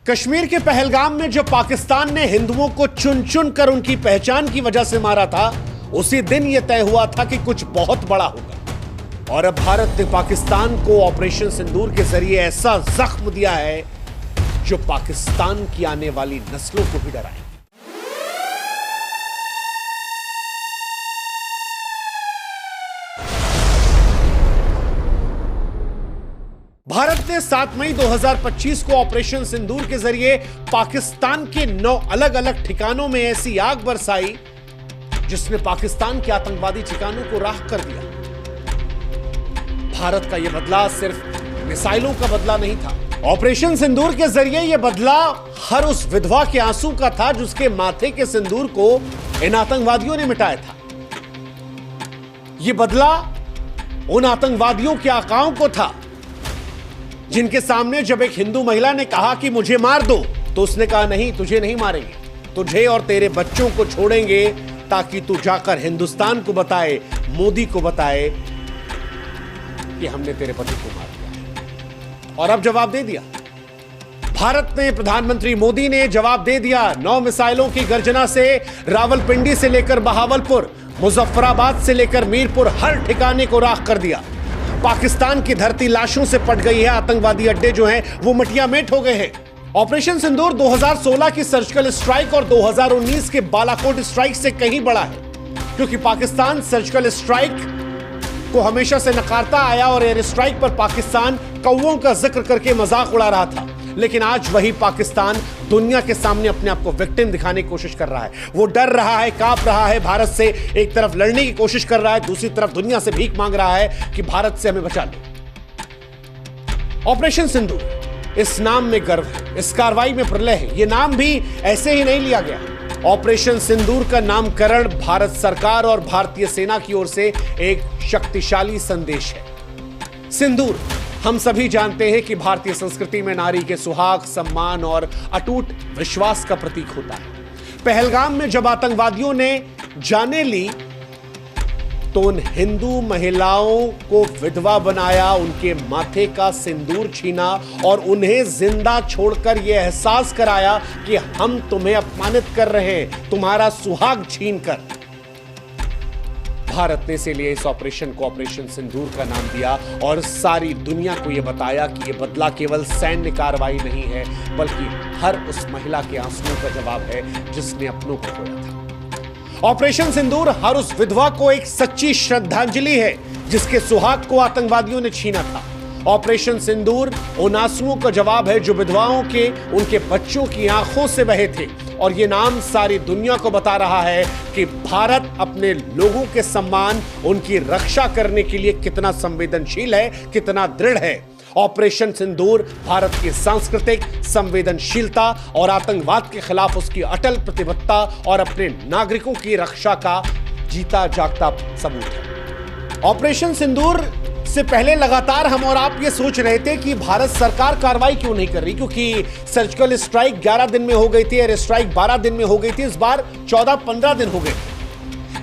कश्मीर के पहलगाम में जब पाकिस्तान ने हिंदुओं को चुन चुन कर उनकी पहचान की वजह से मारा था, उसी दिन यह तय हुआ था कि कुछ बहुत बड़ा होगा। और अब भारत ने पाकिस्तान को ऑपरेशन सिंदूर के जरिए ऐसा जख्म दिया है जो पाकिस्तान की आने वाली नस्लों को भी डराए। भारत ने 7 मई 2025 को ऑपरेशन सिंदूर के जरिए पाकिस्तान के 9 अलग अलग ठिकानों में ऐसी आग बरसाई जिसने पाकिस्तान के आतंकवादी ठिकानों को राख कर दिया। भारत का यह बदला सिर्फ मिसाइलों का बदला नहीं था। ऑपरेशन सिंदूर के जरिए यह बदला हर उस विधवा के आंसू का था जिसके माथे के सिंदूर को इन आतंकवादियों ने मिटाया था। यह बदला उन आतंकवादियों के आकाओं को था जिनके सामने जब एक हिंदू महिला ने कहा कि मुझे मार दो, तो उसने कहा नहीं, तुझे नहीं मारेंगे, तुझे और तेरे बच्चों को छोड़ेंगे ताकि तू जाकर हिंदुस्तान को बताए, मोदी को बताए कि हमने तेरे पति को मार दिया। और अब जवाब दे दिया भारत ने, प्रधानमंत्री मोदी ने जवाब दे दिया। 9 मिसाइलों की गर्जना से रावलपिंडी से लेकर बहावलपुर, मुजफ्फराबाद से लेकर मीरपुर, हर ठिकाने को राख कर दिया। पाकिस्तान की धरती लाशों से पट गई है। आतंकवादी अड्डे जो हैं वो मटिया मेट हो गए हैं। ऑपरेशन सिंदूर 2016 की सर्जिकल स्ट्राइक और 2019 के बालाकोट स्ट्राइक से कहीं बड़ा है, क्योंकि पाकिस्तान सर्जिकल स्ट्राइक को हमेशा से नकारता आया और एयर स्ट्राइक पर पाकिस्तान कौवों का जिक्र करके मजाक उड़ा रहा था। लेकिन आज वही पाकिस्तान दुनिया के सामने अपने आप को विक्टिम दिखाने की कोशिश कर रहा है। वो डर रहा है, कांप रहा है भारत से। एक तरफ लड़ने की कोशिश कर रहा है, दूसरी तरफ दुनिया से भीख मांग रहा है कि भारत से हमें बचा लो। ऑपरेशन सिंदूर, इस नाम में गर्व है, इस कार्रवाई में प्रलय है। यह नाम भी ऐसे ही नहीं लिया गया। ऑपरेशन सिंदूर का नामकरण भारत सरकार और भारतीय सेना की ओर से एक शक्तिशाली संदेश है। सिंदूर, हम सभी जानते हैं कि भारतीय संस्कृति में नारी के सुहाग, सम्मान और अटूट विश्वास का प्रतीक होता है। पहलगाम में जब आतंकवादियों ने जाने ली तो उन हिंदू महिलाओं को विधवा बनाया, उनके माथे का सिंदूर छीना और उन्हें जिंदा छोड़कर यह एहसास कराया कि हम तुम्हें अपमानित कर रहे हैं, तुम्हारा सुहाग छीनकर। भारत ने इसीलिए इस ऑपरेशन को ऑपरेशन सिंदूर का नाम दिया और सारी दुनिया को यह बताया कि यह बदला केवल सैन्य कार्रवाई नहीं है, बल्कि हर उस महिला के आंसुओं का जवाब है जिसने अपनों को खोया था। ऑपरेशन सिंदूर हर उस विधवा को एक सच्ची श्रद्धांजलि है जिसके सुहाग को आतंकवादियों ने छीना था। ऑपरेशन सिंदूर उन आंसुओं का जवाब है जो विधवाओं के, उनके बच्चों की आंखों से बहे थे। और यह नाम सारी दुनिया को बता रहा है कि भारत अपने लोगों के सम्मान, उनकी रक्षा करने के लिए कितना संवेदनशील है, कितना दृढ़ है। ऑपरेशन सिंदूर भारत की सांस्कृतिक संवेदनशीलता और आतंकवाद के खिलाफ उसकी अटल प्रतिबद्धता और अपने नागरिकों की रक्षा का जीता जागता सबूत है। ऑपरेशन सिंदूर से पहले लगातार हम और आप ये सोच रहे थे कि भारत सरकार कार्रवाई क्यों नहीं कर रही, क्योंकि सर्जिकल स्ट्राइक 11 दिन में हो गई थी, एयर स्ट्राइक 12 दिन में हो गई थी, इस बार 14-15 दिन हो गए।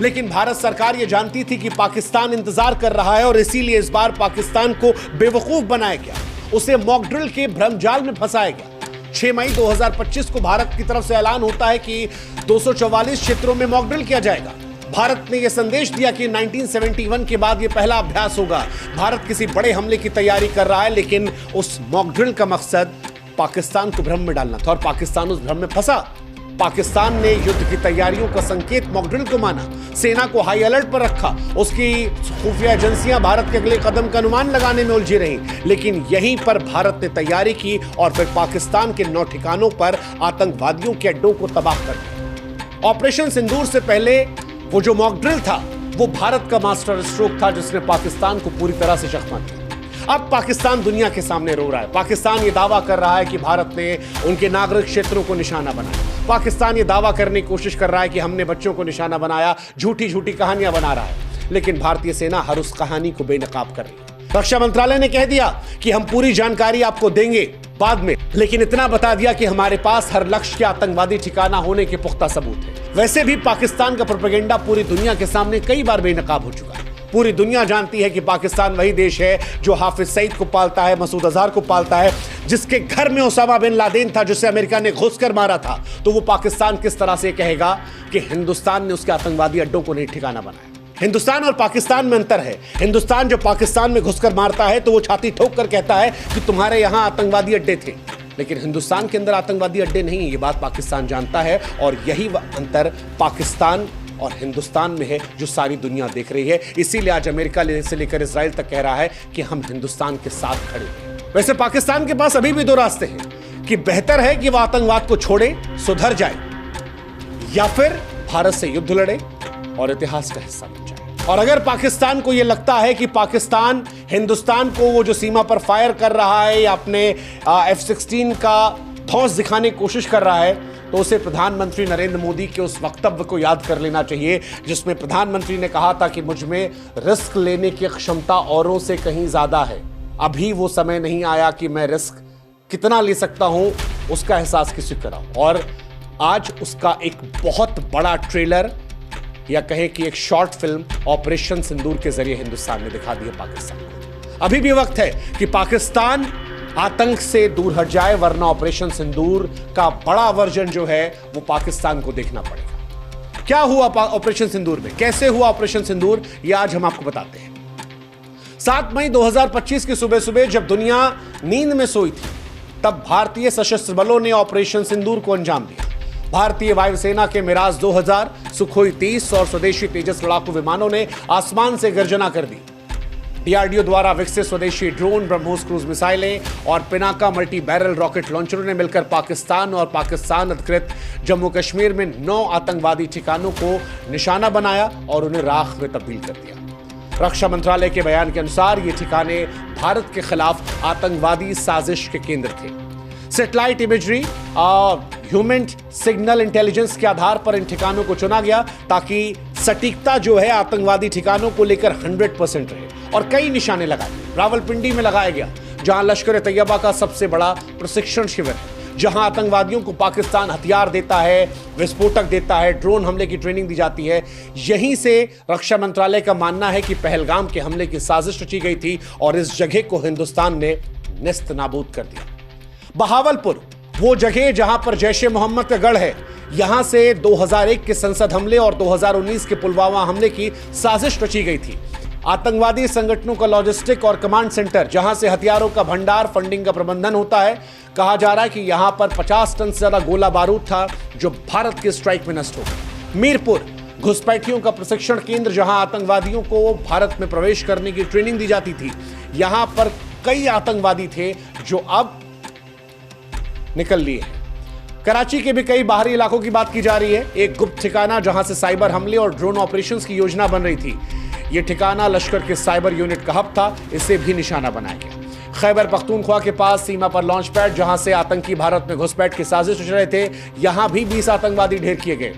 लेकिन भारत सरकार ये जानती थी कि पाकिस्तान इंतजार कर रहा है और इसीलिए इस बार पाकिस्तान को बेवकूफ बनाया गया, उसे मॉक ड्रिल के भ्रमजाल में फंसाया गया। 6 मई 2025 को भारत की तरफ से ऐलान होता है कि 244 क्षेत्रों में मॉक ड्रिल किया जाएगा। भारत ने यह संदेश दिया कि 1971 के बाद यह पहला अभ्यास होगा। भारत किसी बड़े हमले की तैयारी कर रहा है, लेकिन उस मॉक ड्रिल का मकसद पाकिस्तान को भ्रम में डालना था और पाकिस्तान उस भ्रम में फंसा। पाकिस्तान ने युद्ध की तैयारियों का संकेत मॉक ड्रिल को माना, सेना को हाई अलर्ट पर रखा, उसकी खुफिया एजेंसियां भारत के अगले कदम का अनुमान लगाने में उलझी रहीं। लेकिन यहीं पर भारत ने तैयारी की और फिर पाकिस्तान के 9 ठिकानों पर आतंकवादियों के अड्डों को तबाह कर दिया। ऑपरेशन सिंदूर से पहले वो जो मॉक ड्रिल था वो भारत का मास्टर स्ट्रोक था जिसने पाकिस्तान को पूरी तरह से चकमा दिया। अब पाकिस्तान दुनिया के सामने रो रहा है। पाकिस्तान ये दावा कर रहा है कि भारत ने उनके नागरिक क्षेत्रों को निशाना बनाया। पाकिस्तान ये दावा करने की कोशिश कर रहा है कि हमने बच्चों को निशाना बनाया, झूठी झूठी कहानियां बना रहा है। लेकिन भारतीय सेना हर उस कहानी को बेनकाब कर रही है। रक्षा मंत्रालय ने कह दिया कि हम पूरी जानकारी आपको देंगे बाद में, लेकिन इतना बता दिया कि हमारे पास हर लक्ष्य के आतंकवादी ठिकाना होने के पुख्ता सबूत है। वैसे भी पाकिस्तान का प्रोपेगेंडा पूरी दुनिया के सामने कई बार बेनकाब हो चुका है। पूरी दुनिया जानती है कि पाकिस्तान वही देश है जो हाफिज सईद को पालता है, मसूद अजहर को पालता है, जिसके घर में ओसामा बिन लादेन था, जिसे अमेरिका ने घुसकर मारा था। तो वो पाकिस्तान किस तरह से कहेगा कि हिंदुस्तान ने उसके आतंकवादी अड्डों को नहीं ठिकाना बनाया? हिंदुस्तान और पाकिस्तान में अंतर है। हिंदुस्तान जो पाकिस्तान में घुसकर मारता है तो वो छाती ठोक कर कहता है कि तुम्हारे यहां आतंकवादी अड्डे थे, लेकिन हिंदुस्तान के अंदर आतंकवादी अड्डे नहीं। ये बात पाकिस्तान जानता है और यही अंतर पाकिस्तान और हिंदुस्तान में है जो सारी दुनिया देख रही है। इसीलिए आज अमेरिका से लेकर इजराइल तक कह रहा है कि हम हिंदुस्तान के साथ खड़े हैं। वैसे पाकिस्तान के पास अभी भी दो रास्ते हैं कि बेहतर है कि वह आतंकवाद को छोड़े, सुधर जाए, या फिर भारत से युद्ध लड़े और इतिहास का हिस्सा बन जाए। और अगर पाकिस्तान को यह लगता है कि पाकिस्तान हिंदुस्तान को वो जो सीमा पर फायर कर रहा है या अपने F-16 का धौंस दिखाने की कोशिश कर रहा है, तो उसे प्रधानमंत्री नरेंद्र मोदी के उस वक्तव्य को याद कर लेना चाहिए जिसमें प्रधानमंत्री ने कहा था कि मुझ में रिस्क लेने की क्षमता औरों से कहीं ज्यादा है। अभी वो समय नहीं आया कि मैं रिस्क कितना ले सकता हूं उसका एहसास किसी को कराऊं। और आज उसका एक बहुत बड़ा ट्रेलर या कहे कि एक शॉर्ट फिल्म ऑपरेशन सिंदूर के जरिए हिंदुस्तान ने दिखा दी है पाकिस्तान को। अभी भी वक्त है कि पाकिस्तान आतंक से दूर हट जाए, वरना ऑपरेशन सिंदूर का बड़ा वर्जन जो है वो पाकिस्तान को देखना पड़ेगा। क्या हुआ ऑपरेशन सिंदूर में, कैसे हुआ ऑपरेशन सिंदूर, ये आज हम आपको बताते हैं। 7 मई 2025 की सुबह सुबह जब दुनिया नींद में सोई थी, तब भारतीय सशस्त्र बलों ने ऑपरेशन सिंदूर को अंजाम दिया। भारतीय वायुसेना के मिराज 2000, सुखोई 30 और स्वदेशी तेजस लड़ाकू विमानों ने आसमान से गर्जना कर दी। डीआरडीओ द्वारा विकसित स्वदेशी ड्रोन, ब्रह्मोस क्रूज मिसाइलें और पिनाका मल्टी बैरल रॉकेट लॉन्चरों ने मिलकर पाकिस्तान और पाकिस्तान अधिकृत जम्मू कश्मीर में 9 आतंकवादी ठिकानों को निशाना बनाया और उन्हें राख में तब्दील कर दिया। रक्षा मंत्रालय के बयान के अनुसार ये ठिकाने भारत के खिलाफ आतंकवादी साजिश के केंद्र थे। सैटेलाइट इमेजरी और ह्यूमन सिग्नल इंटेलिजेंस के आधार पर इन ठिकानों को चुना गया ताकि सटीकता जो है आतंकवादी ठिकानों को लेकर 100% रहे। और कई निशाने लगाए। रावलपिंडी में लगाया गया, जहां लश्कर ए तैयबा का सबसे बड़ा प्रशिक्षण शिविर है, जहां आतंकवादियों को पाकिस्तान हथियार देता है, विस्फोटक देता है, ड्रोन हमले की ट्रेनिंग दी जाती है। यहीं से रक्षा मंत्रालय का मानना है कि पहलगाम के हमले की साजिश रची गई थी और इस जगह को हिंदुस्तान ने नेस्त नाबूद कर दिया। बहावलपुर, वो जगह जहां पर जैश ए मोहम्मद का गढ़ है, यहां से 2001 के संसद हमले और 2019 के पुलवामा हमले की साजिश रची गई थी। आतंकवादी संगठनों का लॉजिस्टिक और कमांड सेंटर, जहां से हथियारों का भंडार, फंडिंग का प्रबंधन होता है। कहा जा रहा है कि यहां पर 50 टन से ज्यादा गोला बारूद था जो भारत के स्ट्राइक में नष्ट हो गया। मीरपुर, घुसपैठियों का प्रशिक्षण केंद्र, जहां आतंकवादियों को भारत में प्रवेश करने की ट्रेनिंग दी जाती थी। यहां पर कई आतंकवादी थे जो अब निकल लिए हैं। कराची के भी कई बाहरी इलाकों की बात की जा रही है। एक गुप्त ठिकाना जहां से साइबर हमले और ड्रोन ऑपरेशंस की योजना बन रही थी, यह ठिकाना लश्कर के साइबर यूनिट का हब था, इसे भी निशाना बनाया गया। खैबर पख्तूनख्वा के पास सीमा पर लॉन्च पैड, जहां से आतंकी भारत में घुसपैठ की साजिश रच रहे थे, यहां भी 20 आतंकवादी ढेर किए गए।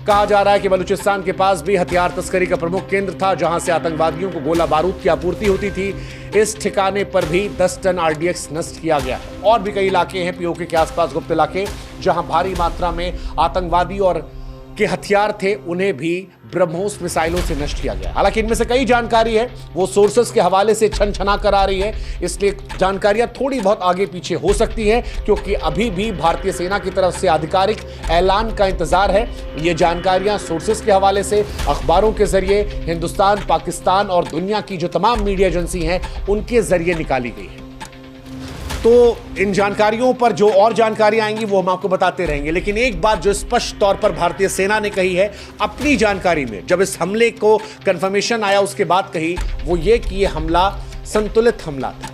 कहा जा रहा है कि बलूचिस्तान के पास भी हथियार तस्करी का प्रमुख केंद्र था, जहां से आतंकवादियों को गोला बारूद की आपूर्ति होती थी। इस ठिकाने पर भी 10 टन RDX नष्ट किया गया। और भी कई इलाके हैं पीओके के आसपास, गुप्त इलाके, जहां भारी मात्रा में आतंकवादी और के हथियार थे, उन्हें भी ब्रह्मोस मिसाइलों से नष्ट किया गया। हालांकि इनमें से कई जानकारी है वो सोर्सेस के हवाले से छन छना कर आ रही है, इसलिए जानकारियां थोड़ी बहुत आगे पीछे हो सकती हैं, क्योंकि अभी भी भारतीय सेना की तरफ से आधिकारिक ऐलान का इंतजार है। ये जानकारियां सोर्सेस के हवाले से अखबारों के जरिए हिंदुस्तान, पाकिस्तान और दुनिया की जो तमाम मीडिया एजेंसी हैं उनके जरिए निकाली गई है। तो इन जानकारियों पर जो और जानकारियां आएंगी वो हम आपको बताते रहेंगे। लेकिन एक बात जो स्पष्ट तौर पर भारतीय सेना ने कही है अपनी जानकारी में, जब इस हमले को कंफर्मेशन आया उसके बाद कही, वो ये कि ये हमला संतुलित हमला था,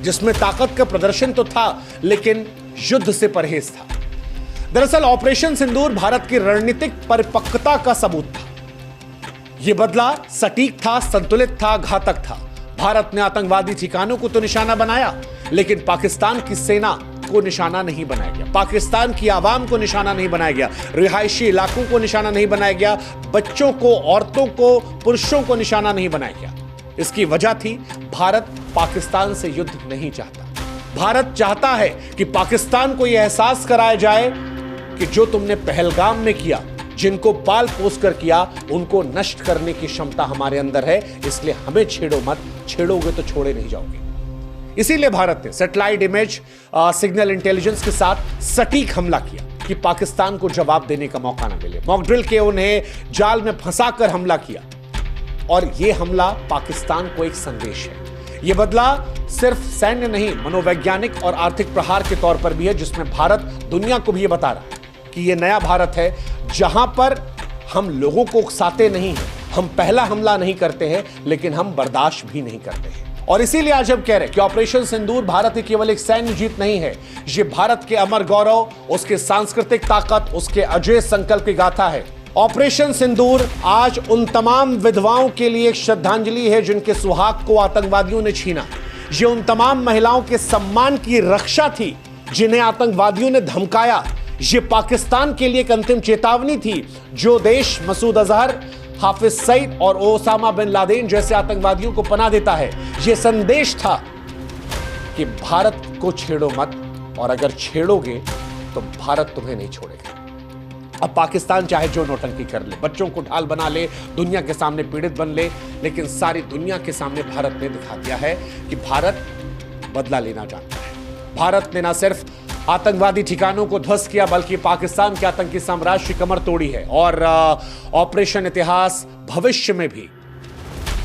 जिसमें ताकत का प्रदर्शन तो था लेकिन युद्ध से परहेज था। दरअसल ऑपरेशन सिंदूर भारत की रणनीतिक परिपक्वता का सबूत था। यह बदला सटीक था, संतुलित था, घातक था। भारत ने आतंकवादी ठिकानों को तो निशाना बनाया, लेकिन पाकिस्तान की सेना को निशाना नहीं बनाया गया, पाकिस्तान की आवाम को निशाना नहीं बनाया गया, रिहायशी इलाकों को निशाना नहीं बनाया गया, बच्चों को, औरतों को, पुरुषों को निशाना नहीं बनाया गया। इसकी वजह थी भारत पाकिस्तान से युद्ध नहीं चाहता। भारत चाहता है कि पाकिस्तान को यह एहसास कराया जाए कि जो तुमने पहलगाम में किया जिनको पाल पोस कर किया उनको नष्ट करने की क्षमता हमारे अंदर है। इसलिए हमें छेड़ो मत, छेड़ोगे तो छोड़े नहीं जाओगे। इसीलिए भारत ने सैटेलाइट इमेज सिग्नल इंटेलिजेंस के साथ सटीक हमला किया कि पाकिस्तान को जवाब देने का मौका ना मिले। मॉक ड्रिल के उन्हें जाल में फंसाकर हमला किया और यह हमला पाकिस्तान को एक संदेश है। यह बदला सिर्फ सैन्य नहीं, मनोवैज्ञानिक और आर्थिक प्रहार के तौर पर भी है, जिसमें भारत दुनिया को भी यह बता रहा है कि यह नया भारत है जहां पर हम लोगों को उकसाते नहीं हैं, हम पहला हमला नहीं करते हैं, लेकिन हम बर्दाश्त भी नहीं करते हैं। और इसीलिए आज हम कह रहे हैं कि ऑपरेशन सिंदूर भारत की केवल एक सैन्य जीत नहीं है, ये भारत के अमर गौरव, उसके सांस्कृतिक ताकत, उसके अजय संकल्प की गाथा है। ऑपरेशन सिंदूर आज उन तमाम विधवाओं के लिए एक श्रद्धांजलि है जिनके सुहाग को आतंकवादियों ने छीना। ये उन तमाम महिलाओं के सम्मान की रक्षा थी जिन्हें आतंकवादियों ने धमकाया। ये पाकिस्तान के लिए एक अंतिम चेतावनी थी। जो देश मसूद अजहर, हाफिज सईद और ओसामा बिन लादेन जैसे आतंकवादियों को पनाह देता है, यह संदेश था कि भारत को छेड़ो मत, और अगर छेड़ोगे तो भारत तुम्हें नहीं छोड़ेगा। अब पाकिस्तान चाहे जो नौटंकी कर ले, बच्चों को ढाल बना ले, दुनिया के सामने पीड़ित बन ले, लेकिन सारी दुनिया के सामने भारत ने दिखा दिया है कि भारत बदला लेना जानता है। भारत ने ना सिर्फ आतंकवादी ठिकानों को ध्वस्त किया, बल्कि पाकिस्तान के आतंकी साम्राज्य की कमर तोड़ी है। और ऑपरेशन इतिहास भविष्य में भी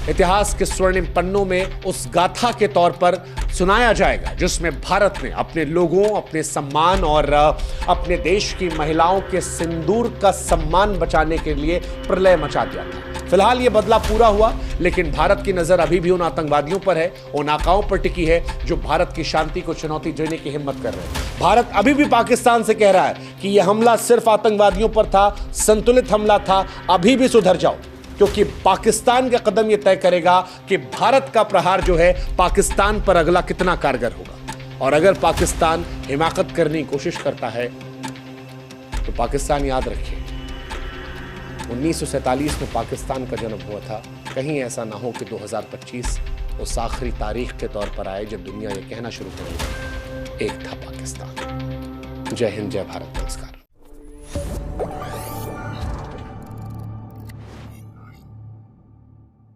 इतिहास के स्वर्णिम पन्नों में उस गाथा के तौर पर सुनाया जाएगा जिसमें भारत ने अपने लोगों, अपने सम्मान और अपने देश की महिलाओं के सिंदूर का सम्मान बचाने के लिए प्रलय मचा दिया था। फिलहाल यह बदला पूरा हुआ, लेकिन भारत की नजर अभी भी उन आतंकवादियों पर है, उन आकाओं पर टिकी है जो भारत की शांति को चुनौती देने की हिम्मत कर रहे हैं। भारत अभी भी पाकिस्तान से कह रहा है कि यह हमला सिर्फ आतंकवादियों पर था, संतुलित हमला था, अभी भी सुधर जाओ, क्योंकि पाकिस्तान का कदम यह तय करेगा कि भारत का प्रहार जो है पाकिस्तान पर अगला कितना कारगर होगा। और अगर पाकिस्तान हिमाकत करने की कोशिश करता है तो पाकिस्तान याद रखे 1947 में पाकिस्तान का जन्म हुआ था। कहीं ऐसा ना हो कि 2025 उस आखिरी तारीख के तौर पर आए जब दुनिया ये कहना शुरू करेगी, एक था पाकिस्तान। जय हिंद, जय भारत, नमस्कार।